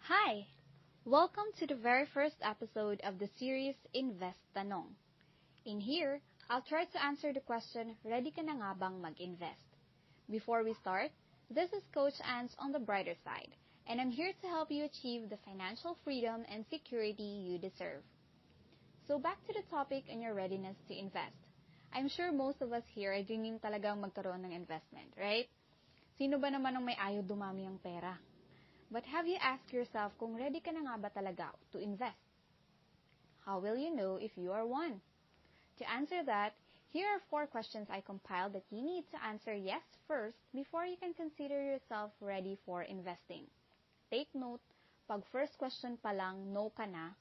Hi! Welcome to the very first episode of the series Invest Tanong. In here, I'll try to answer the question, ready ka na nga bang mag-invest? Before we start, this is Coach Ans on the brighter side, and I'm here to help you achieve the financial freedom and security you deserve. So back to the topic and your readiness to invest. I'm sure most of us here are dreaming talagang magkaroon ng investment, right? Sino ba naman ang may ayaw dumami ang pera? But have you asked yourself kung ready ka na nga ba talaga to invest? How will you know if you are one? To answer that, here are 4 questions I compiled that you need to answer yes first before you can consider yourself ready for investing. Take note, pag first question pa lang, no ka na,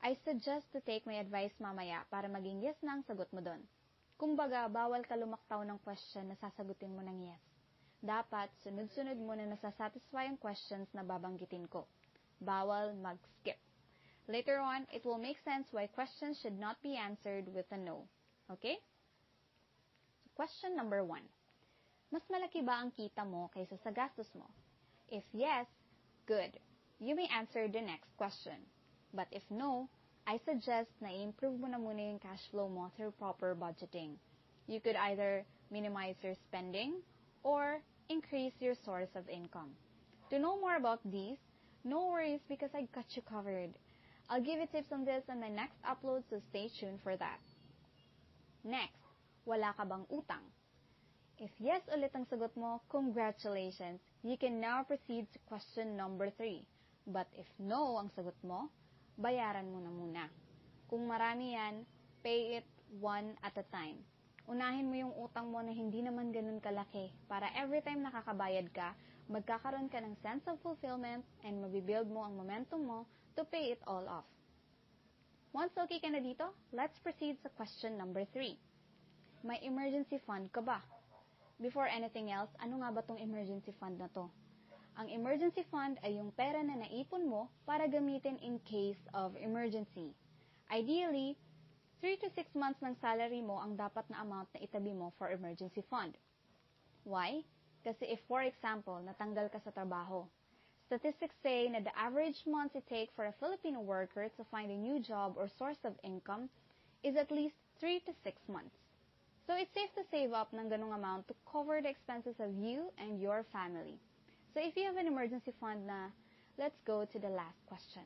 I suggest to take my advice mamaya para maging yes na ang sagot mo doon. Kumbaga, bawal ka lumaktaw ng question na sasagutin mo ng yes. Dapat, sunod-sunod mo na nasasatisfy ang questions na babanggitin ko. Bawal mag-skip. Later on, it will make sense why questions should not be answered with a no. Okay? So, question number 1. Mas malaki ba ang kita mo kaysa sa gastos mo? If yes, good. You may answer the next question. But if no, I suggest na i-improve mo na muna yung cash flow mo through proper budgeting. You could either minimize your spending or increase your source of income. To know more about these, no worries because I got you covered. I'll give you tips on this on my next upload, so stay tuned for that. Next, wala ka bang utang? If yes ulit ang sagot mo, congratulations! You can now proceed to question number 3. But if no ang sagot mo, bayaran mo na muna. Kung marami yan, pay it one at a time. Unahin mo yung utang mo na hindi naman ganun kalaki para every time nakakabayad ka, magkakaroon ka ng sense of fulfillment and mabibuild mo ang momentum mo to pay it all off. Once okay ka na dito, let's proceed sa question number 3. May emergency fund ka ba? Before anything else, ano nga ba tong emergency fund na to? Ang emergency fund ay yung pera na naipon mo para gamitin in case of emergency. Ideally, 3 to 6 months ng salary mo ang dapat na amount na itabi mo for emergency fund. Why? Kasi if, for example, natanggal ka sa trabaho, statistics say na the average months it takes for a Filipino worker to find a new job or source of income is at least 3 to 6 months. So it's safe to save up ng ganung amount to cover the expenses of you and your family. So if you have an emergency fund na, let's go to the last question.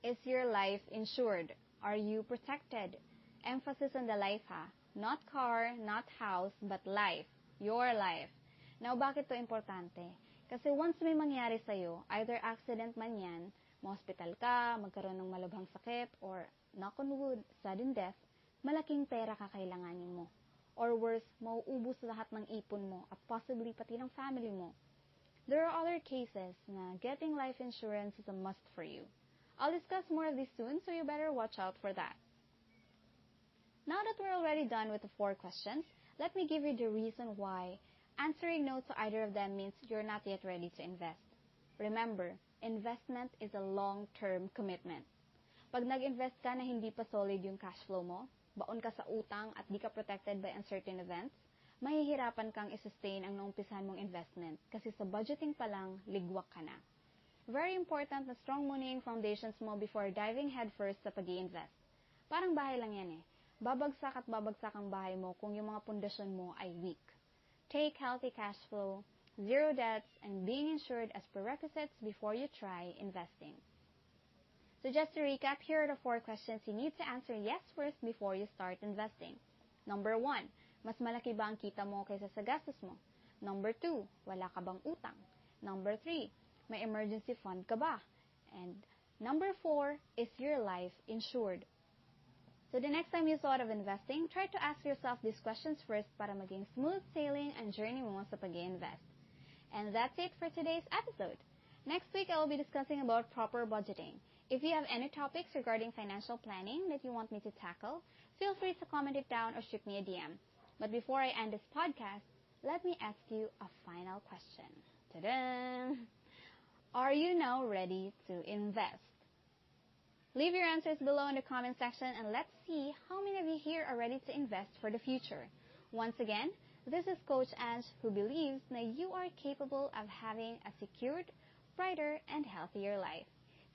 Is your life insured? Are you protected? Emphasis on the life ha. Not car, not house, but life. Your life. Now, bakit to importante? Kasi once may mangyari sa'yo, either accident man yan, ma-hospital ka, magkaroon ng malubhang sakit, or knock on wood, sudden death, malaking pera kakailanganin mo. Or worse, mauubos lahat ng ipon mo at possibly pati ng family mo. There are other cases na getting life insurance is a must for you. I'll discuss more of this soon, so you better watch out for that. Now that we're already done with the 4 questions, let me give you the reason why answering no to either of them means you're not yet ready to invest. Remember, investment is a long-term commitment. Pag nag-invest ka na hindi pa solid yung cash flow mo, baon ka sa utang at di ka protected by uncertain events, mahihirapan kang i-sustain ang naumpisahan mong investment kasi sa budgeting pa lang, ligwak ka na. Very important na strong muna yung foundations mo before diving headfirst sa pag-i-invest. Parang bahay lang yan eh. Babagsak at babagsak ang bahay mo kung yung mga pundasyon mo ay weak. Take healthy cash flow, zero debts, and being insured as prerequisites before you try investing. So just to recap, here are the 4 questions you need to answer yes first before you start investing. Number 1, mas malaki ba ang kita mo kaysa sa gastos mo? Number 2, wala ka bang utang? Number 3, may emergency fund ka ba? And number 4, is your life insured? So the next time you thought of investing, try to ask yourself these questions first para maging smooth sailing ang journey mo sa pag-i-invest. And that's it for today's episode. Next week, I will be discussing about proper budgeting. If you have any topics regarding financial planning that you want me to tackle, feel free to comment it down or shoot me a DM. But before I end this podcast, let me ask you a final question. Ta-da! Are you now ready to invest? Leave your answers below in the comment section and let's see how many of you here are ready to invest for the future. Once again, this is Coach Ange who believes that you are capable of having a secured, brighter, and healthier life.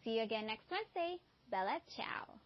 See you again next Wednesday. Bella ciao!